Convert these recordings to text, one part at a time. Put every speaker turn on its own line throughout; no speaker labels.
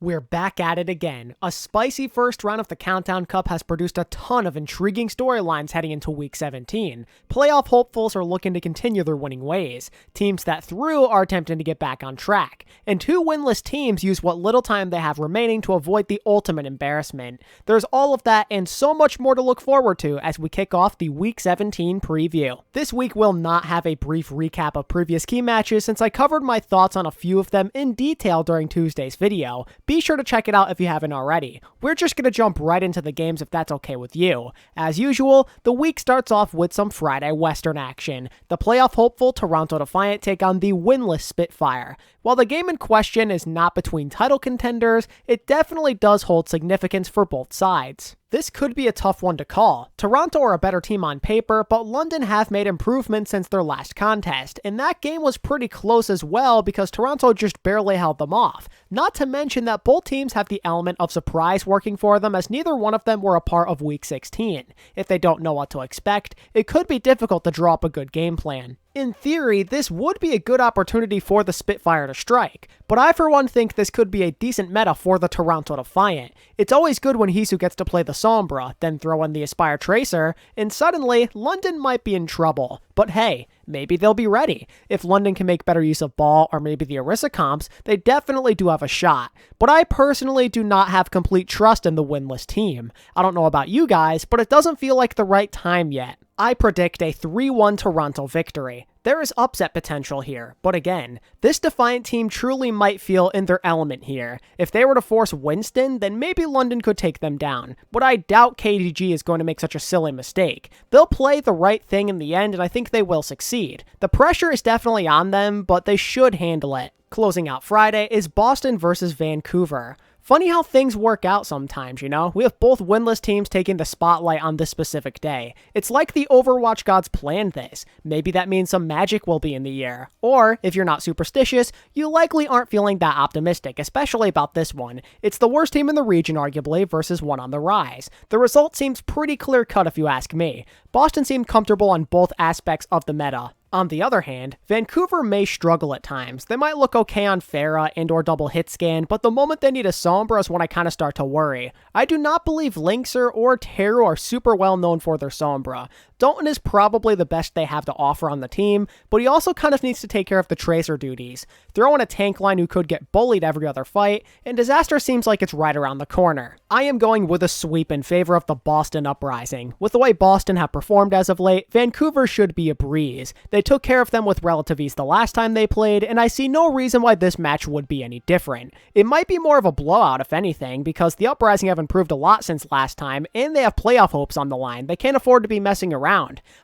We're back at it again. A spicy first round of the Countdown Cup has produced a ton of intriguing storylines heading into Week 17. Playoff hopefuls are looking to continue their winning ways. Teams that threw are attempting to get back on track. And two winless teams use what little time they have remaining to avoid the ultimate embarrassment. There's all of that and so much more to look forward to as we kick off the Week 17 preview. This week will not have a brief recap of previous key matches since I covered my thoughts on a few of them in detail during Tuesday's video. Be sure to check it out if you haven't already. We're just going to jump right into the games if that's okay with you. As usual, the week starts off with some Friday Western action. The playoff hopeful Toronto Defiant take on the winless Spitfire. While the game in question is not between title contenders, it definitely does hold significance for both sides. This could be a tough one to call. Toronto are a better team on paper, but London have made improvements since their last contest, and that game was pretty close as well because Toronto just barely held them off. Not to mention that both teams have the element of surprise working for them as neither one of them were a part of Week 16. If they don't know what to expect, it could be difficult to draw up a good game plan. In theory, this would be a good opportunity for the Spitfire to strike, but I for one think this could be a decent meta for the Toronto Defiant. It's always good when Hisu gets to play the Sombra, then throw in the Aspire Tracer, and suddenly, London might be in trouble. But hey, maybe they'll be ready. If London can make better use of Ball or maybe the Orisa comps, they definitely do have a shot. But I personally do not have complete trust in the winless team. I don't know about you guys, but it doesn't feel like the right time yet. I predict a 3-1 Toronto victory. There is upset potential here, but again, this Defiant team truly might feel in their element here. If they were to force Winston, then maybe London could take them down, but I doubt KDG is going to make such a silly mistake. They'll play the right thing in the end, and I think they will succeed. The pressure is definitely on them, but they should handle it. Closing out Friday is Boston versus Vancouver. Funny how things work out sometimes, you know? We have both winless teams taking the spotlight on this specific day. It's like the Overwatch gods planned this. Maybe that means some magic will be in the air. Or, if you're not superstitious, you likely aren't feeling that optimistic, especially about this one. It's the worst team in the region, arguably, versus one on the rise. The result seems pretty clear-cut if you ask me. Boston seemed comfortable on both aspects of the meta. On the other hand, Vancouver may struggle at times. They might look okay on Pharah and or double hit scan, but the moment they need a Sombra is when I kind of start to worry. I do not believe Lynxer or Teru are super well known for their Sombra. Dalton is probably the best they have to offer on the team, but he also kind of needs to take care of the Tracer duties. Throw in a tank line who could get bullied every other fight, and Disaster seems like it's right around the corner. I am going with a sweep in favor of the Boston Uprising. With the way Boston have performed as of late, Vancouver should be a breeze. They took care of them with relative ease the last time they played, and I see no reason why this match would be any different. It might be more of a blowout if anything, because the Uprising have improved a lot since last time, and they have playoff hopes on the line. They can't afford to be messing around.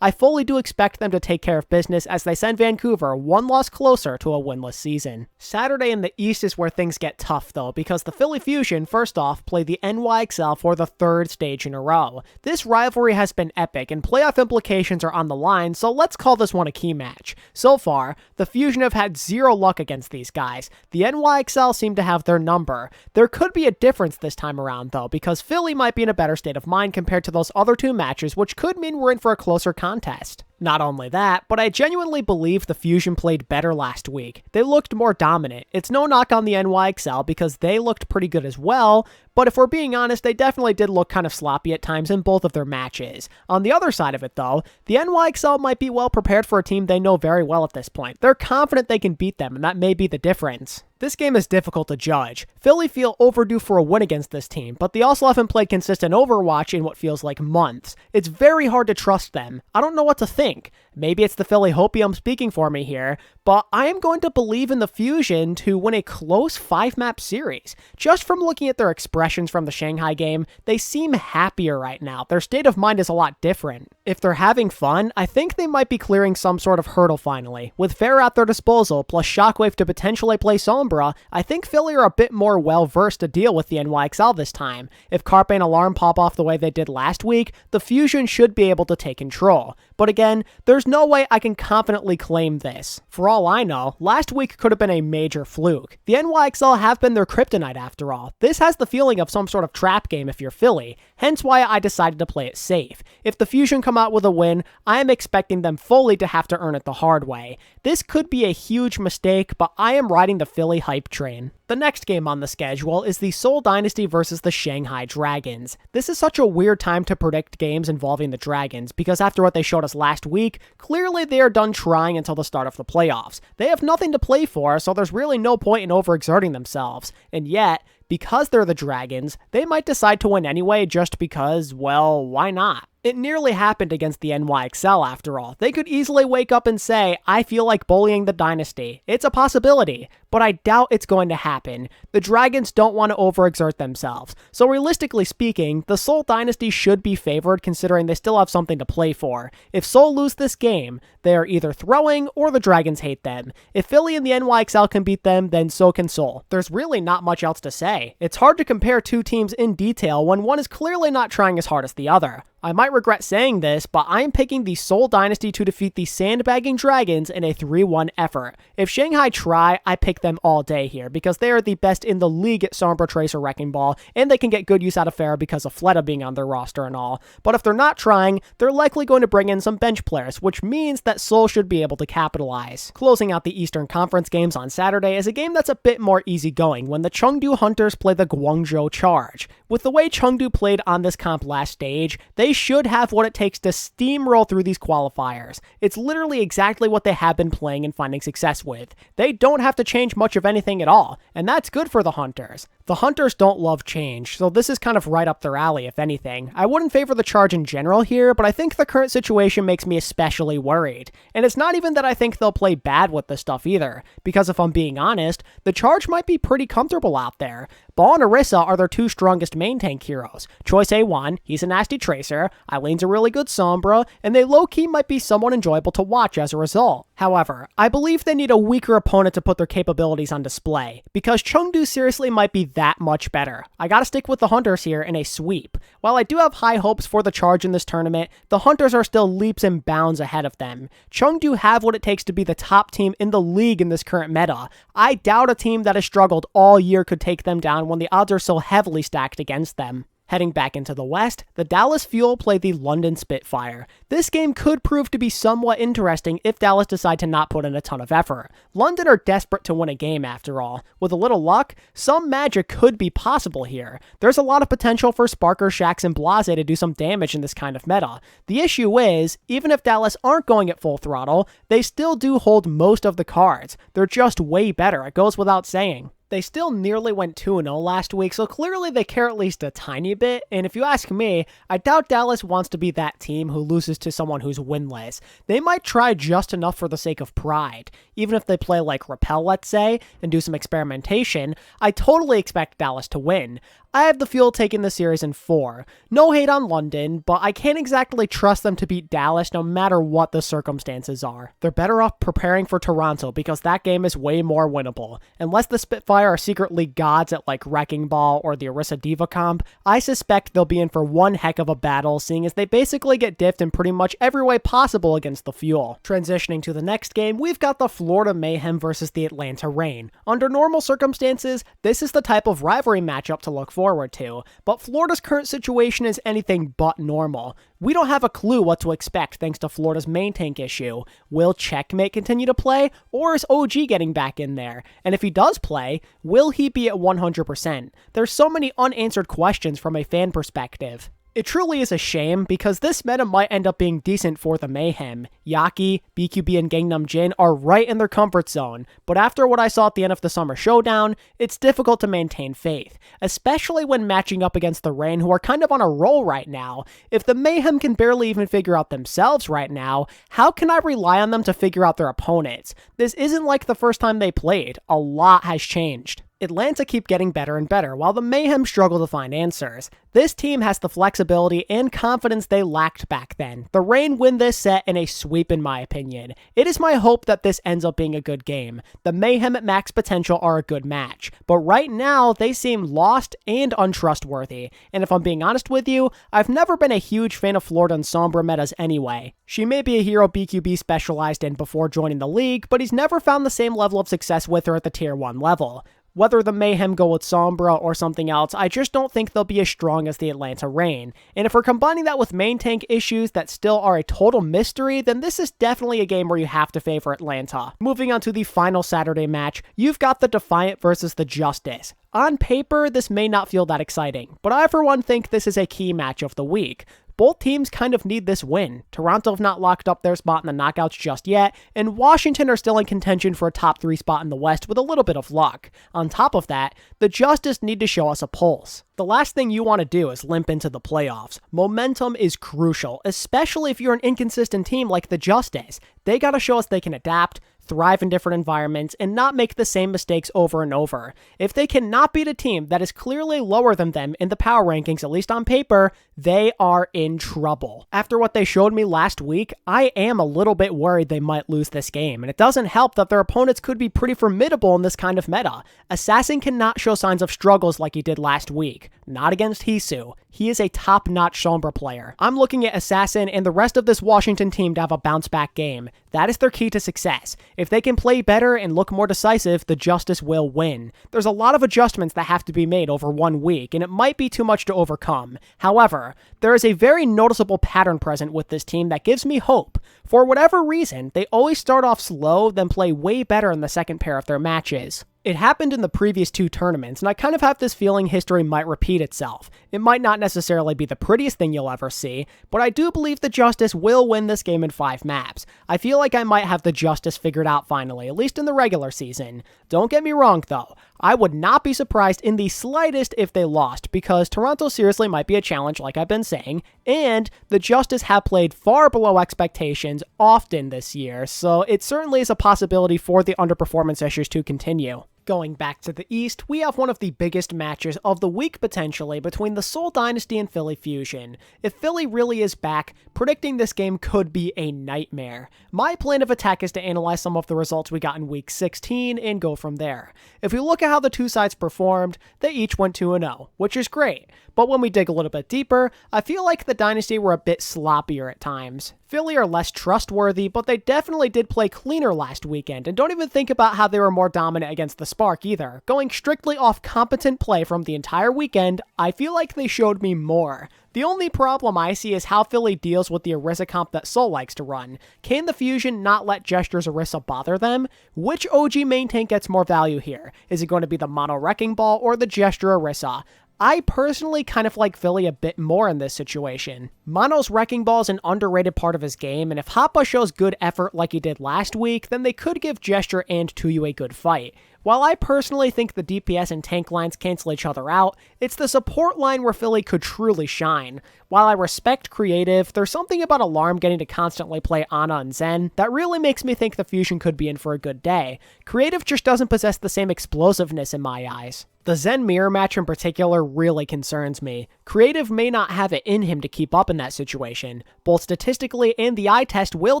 I fully do expect them to take care of business as they send Vancouver one loss closer to a winless season. Saturday in the East is where things get tough though, because the Philly Fusion, first off, play the NYXL for the third stage in a row. This rivalry has been epic, and playoff implications are on the line, so let's call this one a key match. So far, the Fusion have had zero luck against these guys. The NYXL seem to have their number. There could be a difference this time around though, because Philly might be in a better state of mind compared to those other two matches, which could mean we're in for a closer contest. Not only that, but I genuinely believe the Fusion played better last week. They looked more dominant. It's no knock on the NYXL because they looked pretty good as well, but if we're being honest, they definitely did look kind of sloppy at times in both of their matches. On the other side of it though, the NYXL might be well prepared for a team they know very well at this point. They're confident they can beat them, and that may be the difference. This game is difficult to judge. Philly feel overdue for a win against this team, but they also haven't played consistent Overwatch in what feels like months. It's very hard to trust them. I don't know what to think. Maybe it's the Philly hopium speaking for me here, but I am going to believe in the Fusion to win a close 5-map series. Just from looking at their expressions from the Shanghai game, they seem happier right now. Their state of mind is a lot different. If they're having fun, I think they might be clearing some sort of hurdle finally. With Pharah at their disposal, plus Shockwave to potentially play Sombra, I think Philly are a bit more well-versed to deal with the NYXL this time. If Carpe and Alarm pop off the way they did last week, the Fusion should be able to take control. But again, there's there's no way I can confidently claim this. For all I know, last week could have been a major fluke. The NYXL have been their kryptonite after all. This has the feeling of some sort of trap game if you're Philly, hence why I decided to play it safe. If the Fusion come out with a win, I am expecting them fully to have to earn it the hard way. This could be a huge mistake, but I am riding the Philly hype train. The next game on the schedule is the Seoul Dynasty versus the Shanghai Dragons. This is such a weird time to predict games involving the Dragons, because after what they showed us last week, clearly they are done trying until the start of the playoffs. They have nothing to play for, so there's really no point in overexerting themselves. And yet, because they're the Dragons, they might decide to win anyway just because, well, why not? It nearly happened against the NYXL after all. They could easily wake up and say, I feel like bullying the Dynasty. It's a possibility, but I doubt it's going to happen. The Dragons don't want to overexert themselves. So realistically speaking, the Seoul Dynasty should be favored considering they still have something to play for. If Seoul lose this game, they are either throwing or the Dragons hate them. If Philly and the NYXL can beat them, then so can Seoul. There's really not much else to say. It's hard to compare two teams in detail when one is clearly not trying as hard as the other. I might regret saying this, but I am picking the Seoul Dynasty to defeat the sandbagging Dragons in a 3-1 effort. If Shanghai try, I pick them all day here, because they are the best in the league at Sombra Tracer Wrecking Ball, and they can get good use out of Pharah because of Fleta being on their roster and all. But if they're not trying, they're likely going to bring in some bench players, which means that Seoul should be able to capitalize. Closing out the Eastern Conference games on Saturday is a game that's a bit more easygoing when the Chengdu Hunters play the Guangzhou Charge. With the way Chengdu played on this comp last stage, they should have what it takes to steamroll through these qualifiers. It's literally exactly what they have been playing and finding success with. They don't have to change much of anything at all, and that's good for the Hunters. The Hunters don't love change, so this is kind of right up their alley if anything. I wouldn't favor the Charge in general here, but I think the current situation makes me especially worried. And it's not even that I think they'll play bad with this stuff either, because if I'm being honest, the Charge might be pretty comfortable out there. Ball and Orisa are their two strongest main tank heroes. Choice A1, he's a nasty tracer, Eileen's a really good Sombra, and they low-key might be somewhat enjoyable to watch as a result. However, I believe they need a weaker opponent to put their capabilities on display, because Chengdu seriously might be that much better. I gotta stick with the Hunters here in a sweep. While I do have high hopes for the Charge in this tournament, the Hunters are still leaps and bounds ahead of them. Chengdu have what it takes to be the top team in the league in this current meta. I doubt a team that has struggled all year could take them down when the odds are so heavily stacked against them. Heading back into the West, the Dallas Fuel play the London Spitfire. This game could prove to be somewhat interesting if Dallas decide to not put in a ton of effort. London are desperate to win a game after all. With a little luck, some magic could be possible here. There's a lot of potential for Sparker, Shax, and Blase to do some damage in this kind of meta. The issue is, even if Dallas aren't going at full throttle, they still do hold most of the cards. They're just way better, it goes without saying. They still nearly went 2-0 last week, so clearly they care at least a tiny bit, and if you ask me, I doubt Dallas wants to be that team who loses to someone who's winless. They might try just enough for the sake of pride. Even if they play like Repel, let's say, and do some experimentation, I totally expect Dallas to win. I have the Fuel taking the series in 4. No hate on London, but I can't exactly trust them to beat Dallas no matter what the circumstances are. They're better off preparing for Toronto because that game is way more winnable. Unless the Spitfire are secretly gods at like Wrecking Ball or the Orisa Diva comp, I suspect they'll be in for one heck of a battle, seeing as they basically get diffed in pretty much every way possible against the Fuel. Transitioning to the next game, we've got the Florida Mayhem versus the Atlanta Reign. Under normal circumstances, this is the type of rivalry matchup to look forward to, but Florida's current situation is anything but normal. We don't have a clue what to expect thanks to Florida's main tank issue. Will Checkmate continue to play, or is OG getting back in there? And if he does play, will he be at 100%? There's so many unanswered questions from a fan perspective. It truly is a shame, because this meta might end up being decent for the Mayhem. Yaki, BQB, and Gangnam Jin are right in their comfort zone, but after what I saw at the end of the Summer Showdown, it's difficult to maintain faith, especially when matching up against the Reign, who are kind of on a roll right now. If the Mayhem can barely even figure out themselves right now, how can I rely on them to figure out their opponents? This isn't like the first time they played. A lot has changed. Atlanta keep getting better and better, while the Mayhem struggle to find answers. This team has the flexibility and confidence they lacked back then. The Reign win this set in a sweep in my opinion. It is my hope that this ends up being a good game. The Mayhem at max potential are a good match, but right now they seem lost and untrustworthy. And if I'm being honest with you, I've never been a huge fan of Florida and Sombra metas anyway. She may be a hero BQB specialized in before joining the league, but he's never found the same level of success with her at the tier 1 level. Whether the Mayhem go with Sombra or something else, I just don't think they'll be as strong as the Atlanta Reign. And if we're combining that with main tank issues that still are a total mystery, then this is definitely a game where you have to favor Atlanta. Moving on to the final Saturday match, you've got the Defiant versus the Justice. On paper, this may not feel that exciting, but I for one think this is a key match of the week. Both teams kind of need this win. Toronto have not locked up their spot in the knockouts just yet, and Washington are still in contention for a top 3 spot in the West with a little bit of luck. On top of that, the Justice need to show us a pulse. The last thing you want to do is limp into the playoffs. Momentum is crucial, especially if you're an inconsistent team like the Justice. They gotta show us they can adapt, thrive in different environments, and not make the same mistakes over and over. If they cannot beat a team that is clearly lower than them in the power rankings, at least on paper, they are in trouble. After what they showed me last week, I am a little bit worried they might lose this game, and it doesn't help that their opponents could be pretty formidable in this kind of meta. Assassin cannot show signs of struggles like he did last week. Not against Hisu. He is a top-notch Sombra player. I'm looking at Assassin and the rest of this Washington team to have a bounce-back game. That is their key to success. If they can play better and look more decisive, the Justice will win. There's a lot of adjustments that have to be made over 1 week, and it might be too much to overcome. However, there is a very noticeable pattern present with this team that gives me hope. For whatever reason, they always start off slow, then play way better in the second pair of their matches. It happened in the previous 2 tournaments, and I kind of have this feeling history might repeat itself. It might not necessarily be the prettiest thing you'll ever see, but I do believe the Justice will win this game in 5 maps. I feel like I might have the Justice figured out finally, at least in the regular season. Don't get me wrong though, I would not be surprised in the slightest if they lost, because Toronto seriously might be a challenge like I've been saying, and the Justice have played far below expectations often this year, so it certainly is a possibility for the underperformance issues to continue. Going back to the East, we have one of the biggest matches of the week potentially between the Seoul Dynasty and Philly Fusion. If Philly really is back, predicting this game could be a nightmare. My plan of attack is to analyze some of the results we got in week 16 and go from there. If we look at how the 2 sides performed, they each went 2-0, which is great. But when we dig a little bit deeper, I feel like the Dynasty were a bit sloppier at times. Philly are less trustworthy, but they definitely did play cleaner last weekend, and don't even think about how they were more dominant against the Spark either. Going strictly off competent play from the entire weekend, I feel like they showed me more. The only problem I see is how Philly deals with the Orisa comp that Seoul likes to run. Can the Fusion not let Gesture's Orisa bother them? Which OG main tank gets more value here? Is it going to be the Mono Wrecking Ball or the Gesture Orisa? I personally kind of like Philly a bit more in this situation. Mono's Wrecking Ball is an underrated part of his game, and if Hoppa shows good effort like he did last week, then they could give Gesture and Tuyu a good fight. While I personally think the DPS and tank lines cancel each other out, it's the support line where Philly could truly shine. While I respect Creative, there's something about Alarm getting to constantly play Ana and Zen that really makes me think the Fusion could be in for a good day. Creative just doesn't possess the same explosiveness in my eyes. The Zen Mirror match in particular really concerns me. Creative may not have it in him to keep up in that situation. Both statistically and the eye test will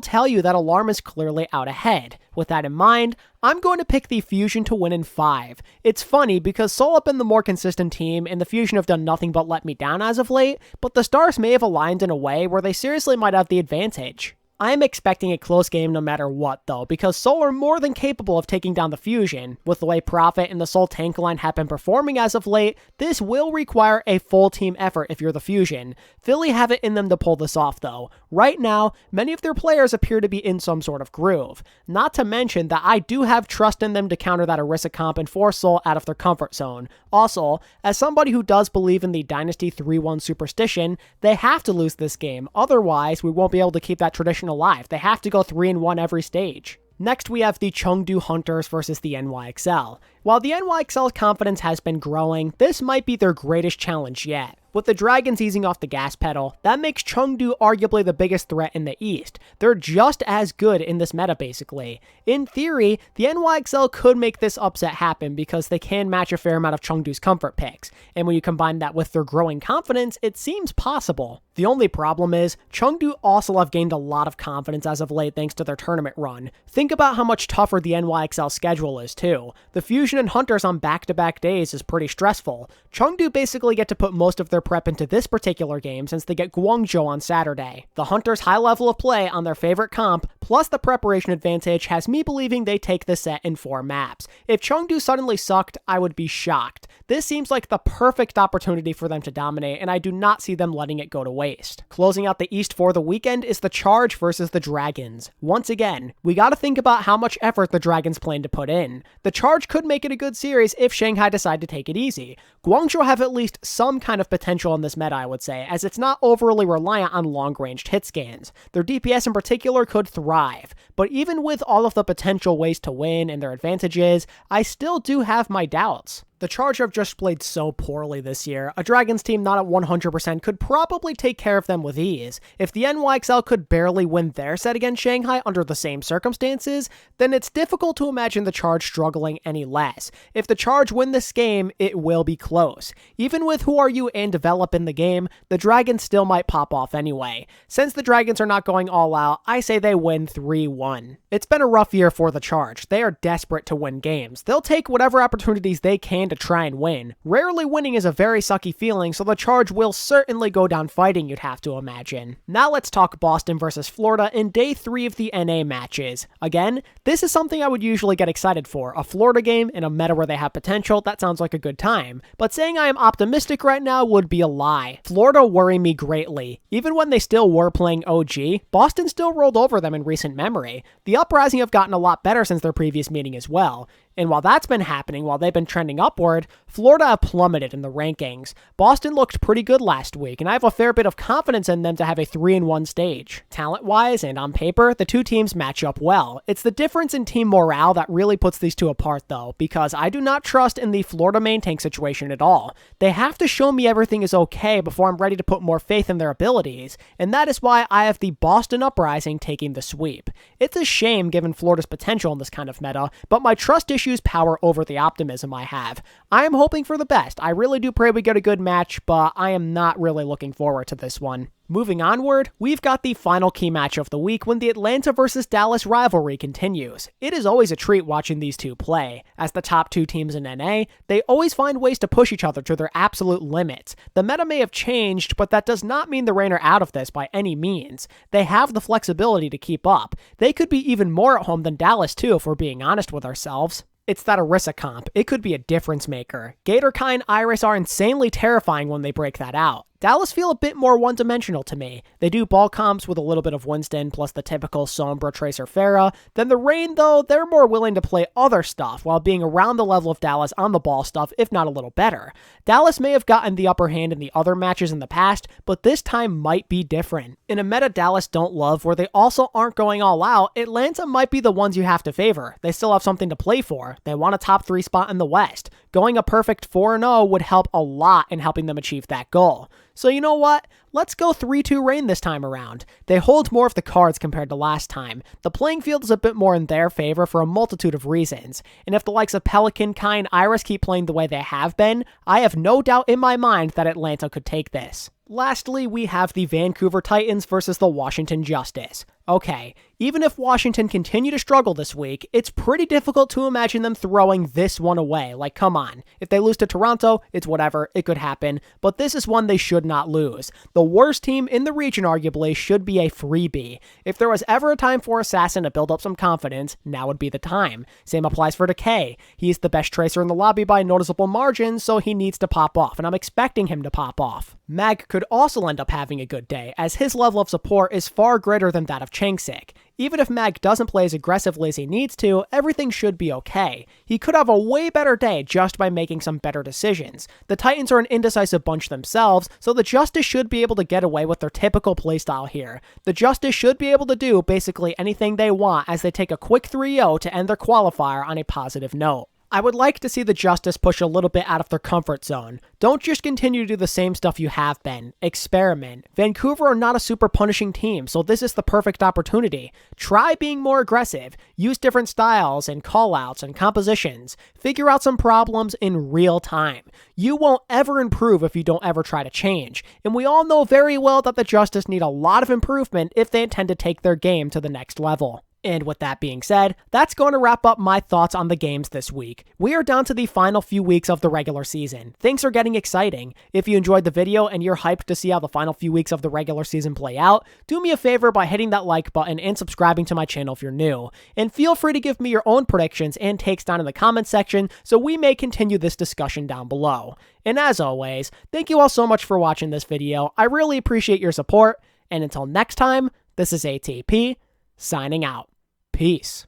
tell you that Alarm is clearly out ahead. With that in mind, I'm going to pick the Fusion to win in 5. It's funny because Seoul have been the more consistent team and the Fusion have done nothing but let me down as of late, but the stars may have aligned in a way where they seriously might have the advantage. I am expecting a close game no matter what though, because Seoul are more than capable of taking down the Fusion. With the way Prophet and the Seoul tank line have been performing as of late, this will require a full team effort if you're the Fusion. Philly have it in them to pull this off though. Right now, many of their players appear to be in some sort of groove. Not to mention that I do have trust in them to counter that Orisa comp and force Seoul out of their comfort zone. Also, as somebody who does believe in the Dynasty 3-1 superstition, they have to lose this game, otherwise we won't be able to keep that tradition alive. They have to go 3-1 every stage. Next, we have the Chengdu Hunters versus the NYXL. While the NYXL's confidence has been growing, this might be their greatest challenge yet. With the Dragons easing off the gas pedal, that makes Chengdu arguably the biggest threat in the East. They're just as good in this meta basically. In theory, the NYXL could make this upset happen because they can match a fair amount of Chengdu's comfort picks, and when you combine that with their growing confidence, it seems possible. The only problem is, Chengdu also have gained a lot of confidence as of late thanks to their tournament run. Think about how much tougher the NYXL schedule is too. The Fusion and Hunters on back-to-back days is pretty stressful. Chengdu basically get to put most of their prep into this particular game since they get Guangzhou on Saturday. The Hunters' high level of play on their favorite comp, plus the preparation advantage, has me believing they take the set in 4 maps. If Chengdu suddenly sucked, I would be shocked. This seems like the perfect opportunity for them to dominate, and I do not see them letting it go to waste. Closing out the East for the weekend is the Charge versus the Dragons. Once again, we gotta think about how much effort the Dragons plan to put in. The Charge could make it a good series if Shanghai decide to take it easy. Guangzhou have at least some kind of potential in this meta, I would say, as it's not overly reliant on long-ranged hit scans. Their DPS in particular could thrive, but even with all of the potential ways to win and their advantages, I still do have my doubts. The Charge have just played so poorly this year. A Dragons team not at 100% could probably take care of them with ease. If the NYXL could barely win their set against Shanghai under the same circumstances, then it's difficult to imagine the Charge struggling any less. If the Charge win this game, it will be close. Even with Who Are You and Develop in the game, the Dragons still might pop off anyway. Since the Dragons are not going all out, I say they win 3-1. It's been a rough year for the Charge. They are desperate to win games. They'll take whatever opportunities they can to try and win. Rarely winning is a very sucky feeling, so the Charge will certainly go down fighting, you'd have to imagine. Now let's talk Boston versus Florida in day 3 of the NA matches. Again, this is something I would usually get excited for. A Florida game in a meta where they have potential, that sounds like a good time. But saying I am optimistic right now would be a lie. Florida worry me greatly. Even when they still were playing OG, Boston still rolled over them in recent memory. The Uprising have gotten a lot better since their previous meeting as well. And while that's been happening, while they've been trending upward, Florida have plummeted in the rankings. Boston looked pretty good last week, and I have a fair bit of confidence in them to have a 3-1 stage. Talent-wise and on paper, the two teams match up well. It's the difference in team morale that really puts these two apart though, because I do not trust in the Florida main tank situation at all. They have to show me everything is okay before I'm ready to put more faith in their abilities, and that is why I have the Boston Uprising taking the sweep. It's a shame given Florida's potential in this kind of meta, but my trust issues power over the optimism I have. I am hoping for the best. I really do pray we get a good match, but I am not really looking forward to this one. Moving onward, we've got the final key match of the week when the Atlanta versus Dallas rivalry continues. It is always a treat watching these two play. As the top two teams in NA, they always find ways to push each other to their absolute limits. The meta may have changed, but that does not mean the Reign are out of this by any means. They have the flexibility to keep up. They could be even more at home than Dallas too, if we're being honest with ourselves. It's that Orisa comp. It could be a difference maker. Gatorkai and Iris are insanely terrifying when they break that out. Dallas feel a bit more one-dimensional to me. They do ball comps with a little bit of Winston plus the typical Sombra, Tracer, Pharah. Then the Reign, though, they're more willing to play other stuff while being around the level of Dallas on the ball stuff, if not a little better. Dallas may have gotten the upper hand in the other matches in the past, but this time might be different. In a meta Dallas don't love where they also aren't going all out, Atlanta might be the ones you have to favor. They still have something to play for. They want a top 3 spot in the West. Going a perfect 4-0 would help a lot in helping them achieve that goal. So you know what? Let's go 3-2 Reign this time around. They hold more of the cards compared to last time. The playing field is a bit more in their favor for a multitude of reasons. And if the likes of Pelican, Kai, and Iris keep playing the way they have been, I have no doubt in my mind that Atlanta could take this. Lastly, we have the Vancouver Titans versus the Washington Justice. Okay, even if Washington continue to struggle this week, it's pretty difficult to imagine them throwing this one away. Like, come on. If they lose to Toronto, it's whatever, it could happen, but this is one they should not lose. The worst team in the region, arguably, should be a freebie. If there was ever a time for Assassin to build up some confidence, now would be the time. Same applies for Decay. He's the best tracer in the lobby by a noticeable margin, so he needs to pop off, and I'm expecting him to pop off. Mag could also end up having a good day, as his level of support is far greater than that of Changsik. Even if Mag doesn't play as aggressively as he needs to, everything should be okay. He could have a way better day just by making some better decisions. The Titans are an indecisive bunch themselves, so the Justice should be able to get away with their typical playstyle here. The Justice should be able to do basically anything they want as they take a quick 3-0 to end their qualifier on a positive note. I would like to see the Justice push a little bit out of their comfort zone. Don't just continue to do the same stuff you have been. Experiment. Vancouver are not a super punishing team, so this is the perfect opportunity. Try being more aggressive. Use different styles and callouts and compositions. Figure out some problems in real time. You won't ever improve if you don't ever try to change, and we all know very well that the Justice need a lot of improvement if they intend to take their game to the next level. And with that being said, that's going to wrap up my thoughts on the games this week. We are down to the final few weeks of the regular season. Things are getting exciting. If you enjoyed the video and you're hyped to see how the final few weeks of the regular season play out, do me a favor by hitting that like button and subscribing to my channel if you're new. And feel free to give me your own predictions and takes down in the comments section so we may continue this discussion down below. And as always, thank you all so much for watching this video. I really appreciate your support. And until next time, this is ATP, signing out. Peace.